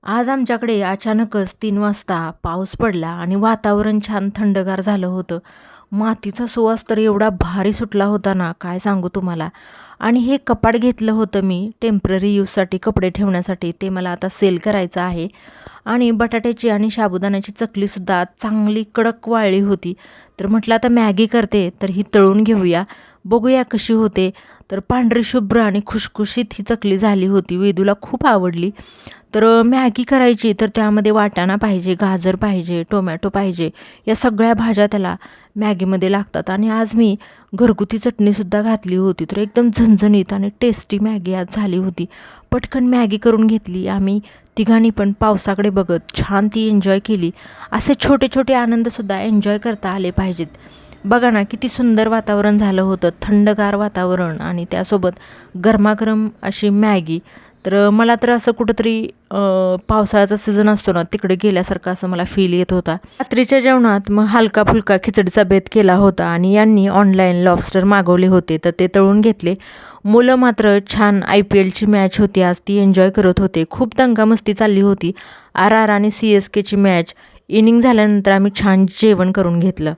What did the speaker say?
आज आमच्याकडे अचानकच 3 वाजता पाऊस पडला आणि वातावरण छान थंडगार झालं होतं. मातीचा सुवास तर एवढा भारी सुटला होता ना, काय सांगू तुम्हाला. आणि हे कपाट घेतलं होतं मी टेम्पररी यूजसाठी, कपडे ठेवण्यासाठी. ते मला आता सेल करायचं आहे. आणि बटाट्याची आणि साबुदाण्याची चकलीसुद्धा चांगली कडक वाळली होती. तर म्हटलं आता मॅगी करते, तर ही तळून घेऊया, बघूया कशी होते. तर पांढरी शुभ्र आणि खुशखुशीत ही चकली झाली होती. वेदूला खूप आवडली. तर मॅगी करायची तर त्यामध्ये वाटाणा पाहिजे, गाजर पाहिजे, टोमॅटो पाहिजे. या सगळ्या भाज्या त्याला मॅगीमध्ये लागतात. आणि आज मी घरगुती चटणीसुद्धा घातली होती. तर एकदम झणझणीत आणि टेस्टी मॅगी आज झाली होती. पटकन मॅगी करून घेतली. आम्ही तिघांनी पण पावसाकडे बघत छान ती एन्जॉय केली. असे छोटे छोटे आनंदसुद्धा एन्जॉय करता आले पाहिजेत. बघा ना, किती सुंदर वातावरण झालं होतं, थंडगार वातावरण आणि त्यासोबत गरमागरम अशी मॅगी. तर मला तर असं कुठंतरी पावसाळ्याचा सीझन असतो ना, तिकडे गेल्यासारखं असं मला फील येत होता. रात्रीच्या जेवणात मग हलका फुलका खिचडीचा बेत केला होता आणि यांनी ऑनलाईन लॉबस्टर मागवले होते, तर ते तळून घेतले. मुलं मात्र छान IPLची मॅच होती आज, ती एन्जॉय करत होते. खूप दंगामस्ती चालली होती. RR आणि CSKची मॅच. इनिंग झाल्यानंतर आम्ही छान जेवण करून घेतलं.